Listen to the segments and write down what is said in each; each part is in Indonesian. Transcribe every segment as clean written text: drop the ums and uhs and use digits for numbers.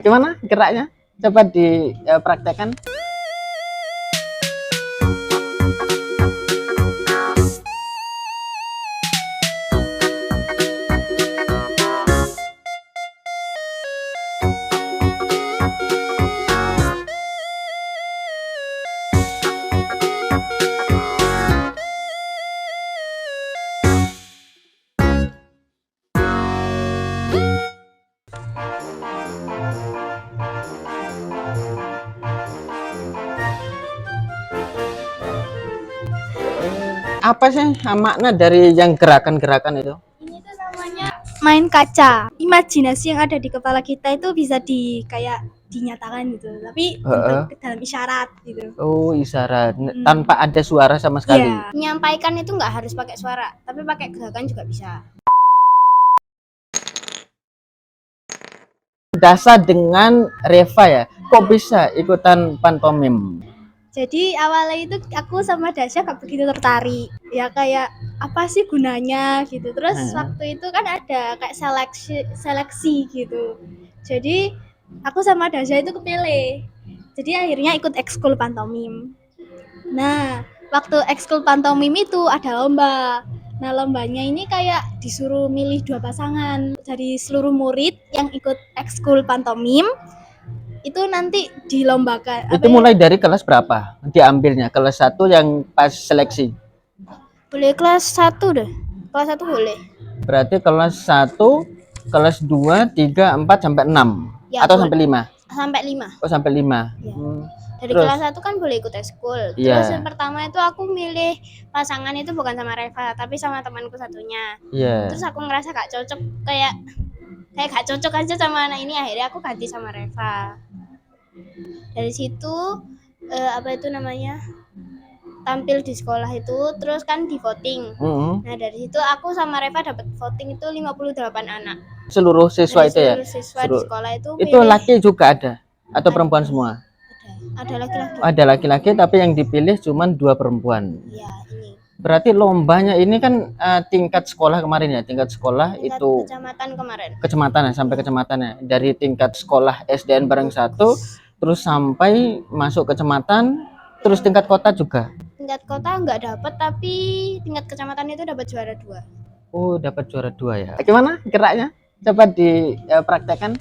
Gimana geraknya? Coba dipraktekkan. Apa sih makna dari yang gerakan-gerakan itu? Ini tuh namanya main kaca. Imajinasi yang ada di kepala kita itu bisa kayak dinyatakan gitu, tapi bentuk dalam isyarat gitu. Oh, isyarat tanpa ada suara sama sekali. Iya. Menyampaikan itu nggak harus pakai suara, tapi pakai gerakan juga bisa. Dasa dengan Reva ya, kok bisa ikutan pantomim? Jadi awalnya itu aku sama Dasya gak begitu tertarik. Ya kayak apa sih gunanya gitu. Terus waktu itu kan ada kayak seleksi gitu. Jadi aku sama Dasya itu kepilih. Jadi akhirnya ikut ekskul pantomim. Nah, waktu ekskul pantomim itu ada lomba. Nah, lombanya ini kayak disuruh milih 2 pasangan dari seluruh murid yang ikut ekskul pantomim. Itu nanti dilombakan. Itu mulai dari kelas berapa diambilnya? Kelas 1 yang pas seleksi? Boleh kelas 1 deh. Kelas 1 boleh. Berarti kelas 1, kelas 2, 3, 4 sampai 6 Ya, atau sampai 5? Sampai 5. Oh, sampai 5. Ya. Dari Terus? kelas 1 kan boleh ikut ekskul. Iya. Terus yang pertama itu aku milih pasangan itu bukan sama Reva, tapi sama temanku satunya. Iya. Terus aku ngerasa gak cocok, kayak gak cocok aja sama anak ini, akhirnya aku ganti sama Reva. Dari situ tampil di sekolah itu, terus kan di voting. Nah, dari situ aku sama Reva dapat voting itu 58 anak. Seluruh siswa itu ya? Seluruh siswa di sekolah itu laki juga ada atau perempuan semua? Ada laki-laki. Ada laki-laki, tapi yang dipilih cuma 2 perempuan. Iya, ini. Berarti lombanya ini kan tingkat sekolah kemarin ya, tingkat sekolah Tingkat itu kecamatan kemarin. kecamatan ya, sampai kecamatannya. Dari tingkat sekolah SDN Bareng 1 terus sampai masuk kecamatan, terus tingkat kota juga. Tingkat kota nggak dapat, tapi tingkat kecamatan itu dapat juara 2. Oh, dapat juara 2 ya. Gimana geraknya? Coba dipraktekkan.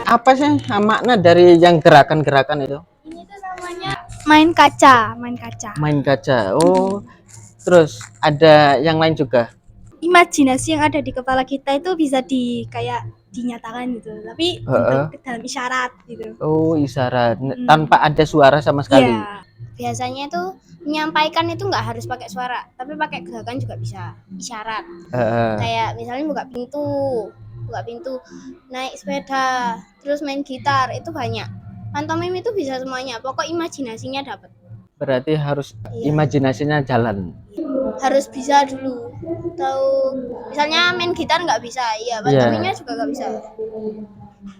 apa sih makna dari yang gerakan-gerakan itu? Ini tuh namanya main kaca, main kaca. Main kaca. Oh, terus ada yang lain juga. Imajinasi yang ada di kepala kita itu bisa kayak dinyatakan gitu, tapi Heeh. bentuk dalam isyarat gitu. Oh, isyarat tanpa ada suara sama sekali. Iya. Biasanya tuh menyampaikan itu nggak harus pakai suara, tapi pakai gerakan juga bisa. Isyarat. Heeh. Kayak misalnya buka pintu, naik sepeda, terus main gitar, itu banyak. Pantomim itu bisa semuanya, pokok imajinasinya dapat. Berarti harus Iya. imajinasinya jalan. Harus bisa dulu. Tahu misalnya main gitar nggak bisa, iya pantomimnya juga nggak bisa.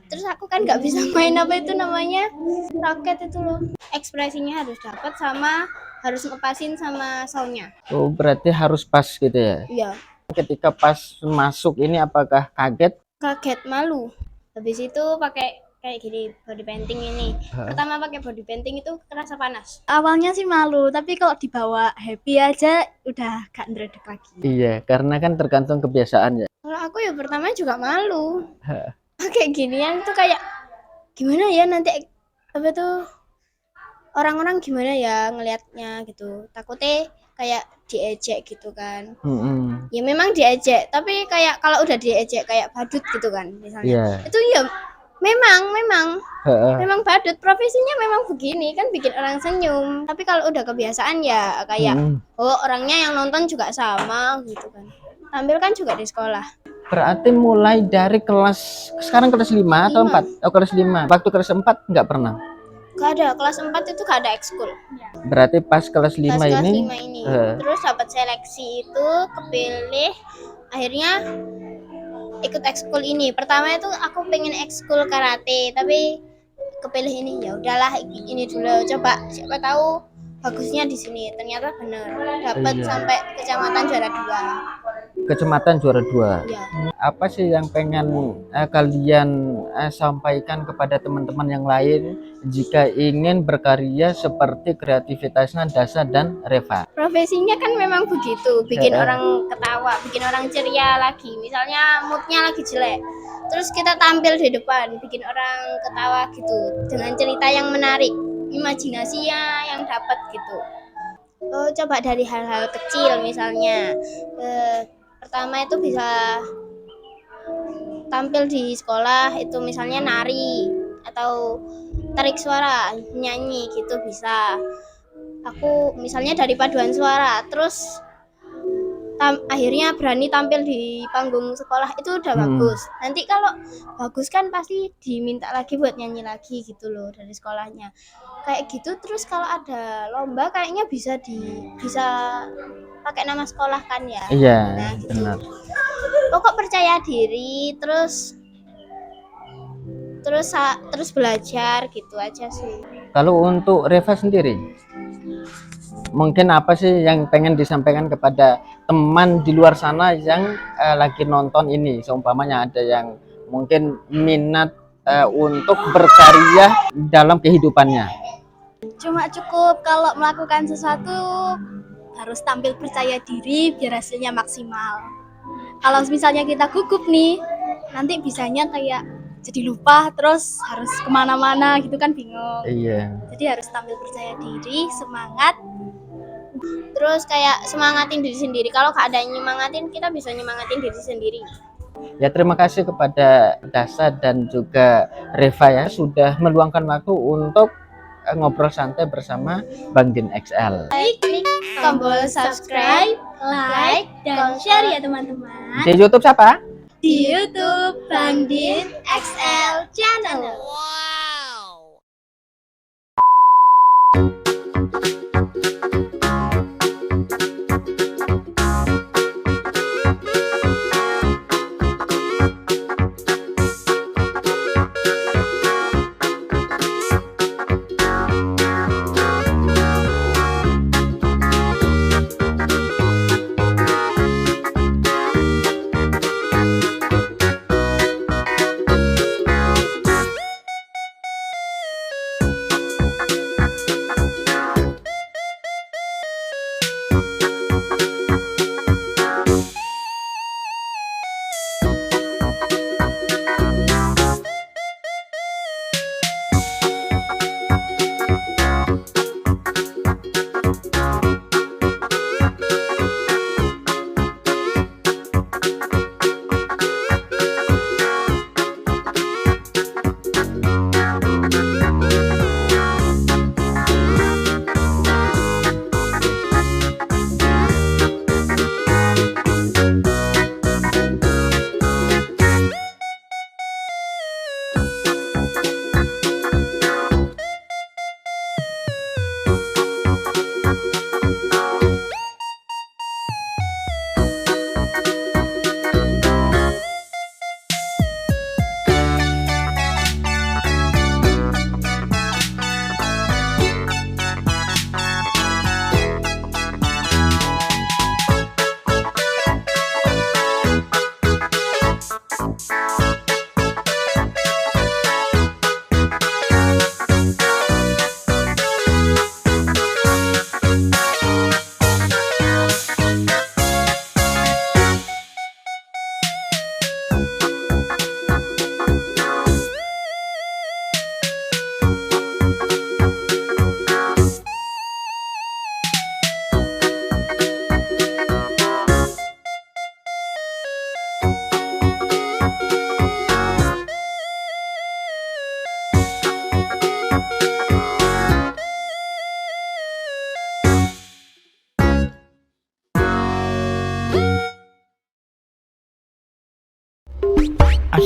Terus aku kan nggak bisa main apa itu namanya roket itu loh. Ekspresinya harus dapat sama harus ngepasin sama soundnya. Oh, berarti harus pas gitu ya. Iya. Ketika pas masuk ini apakah kaget? Kaget, malu. Habis itu pakai kayak gini body painting ini. Pertama pakai body painting itu kerasa panas. Awalnya sih malu, tapi kalau dibawa happy aja udah gak ngeredek lagi. Iya, karena kan tergantung kebiasaan ya. Kalau aku ya pertama juga malu. Kayak ginian tuh kayak gimana ya nanti apa tuh orang-orang gimana ya ngelihatnya gitu. Takutnya kayak diejek gitu kan. Ya memang diejek, tapi kayak kalau udah diejek kayak badut gitu kan misalnya. Iya. Itu ya memang badut, profesinya memang begini kan bikin orang senyum. Tapi kalau udah kebiasaan ya kayak oh orangnya yang nonton juga sama gitu kan. Tampil kan juga di sekolah. Berarti mulai dari sekarang kelas 5 atau 4? Oh, kelas 5. Waktu kelas 4 nggak pernah. Gak ada, kelas 4 itu gak ada ekskul. Berarti pas kelas 5 Kelas ini, 5 ini. Terus dapat seleksi itu kepilih, akhirnya ikut ekskul ini. Pertama itu aku pengen ekskul karate, tapi kepilih ini. Ya udahlah ini dulu, coba siapa tahu bagusnya di sini. Ternyata bener dapat sampai kecamatan juara 2. Kecamatan juara 2. Ya. Apa sih yang pengen kalian sampaikan kepada teman-teman yang lain jika ingin berkarya seperti kreativitasnya Dasha dan Reva? Profesinya kan memang begitu, bikin orang ketawa, bikin orang ceria lagi. Misalnya moodnya lagi jelek, terus kita tampil di depan, bikin orang ketawa gitu dengan cerita yang menarik, imajinasinya yang dapat gitu. Oh, coba dari hal-hal kecil misalnya. Pertama itu bisa tampil di sekolah itu misalnya nari atau tarik suara, nyanyi gitu bisa. Aku misalnya dari paduan suara, terus akhirnya berani tampil di panggung sekolah itu udah bagus. Nanti kalau bagus kan pasti diminta lagi buat nyanyi lagi gitu loh dari sekolahnya. Kayak gitu. Terus kalau ada lomba kayaknya bisa pakai nama sekolah kan ya. Iya, nah, gitu. benar. Pokok percaya diri, terus belajar gitu aja sih. Kalau untuk Reva sendiri, mungkin apa sih yang pengen disampaikan kepada teman di luar sana yang lagi nonton ini? Seumpamanya ada yang mungkin minat untuk berkarya dalam kehidupannya. Cuma cukup kalau melakukan sesuatu harus tampil percaya diri biar hasilnya maksimal. Kalau misalnya kita gugup nih, nanti bisanya kayak jadi lupa, terus harus kemana-mana gitu kan bingung. Iya. Jadi harus tampil percaya diri, semangat. Terus kayak semangatin diri sendiri. Kalau gak ada yang nyemangatin, kita bisa nyemangatin diri sendiri. Ya, terima kasih kepada Dasha dan juga Reva ya sudah meluangkan waktu untuk ngobrol santai bersama Bang Din XL. Klik tombol subscribe, like, dan share ya teman-teman. Di YouTube siapa? Di YouTube Bang Din XL Channel.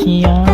siap.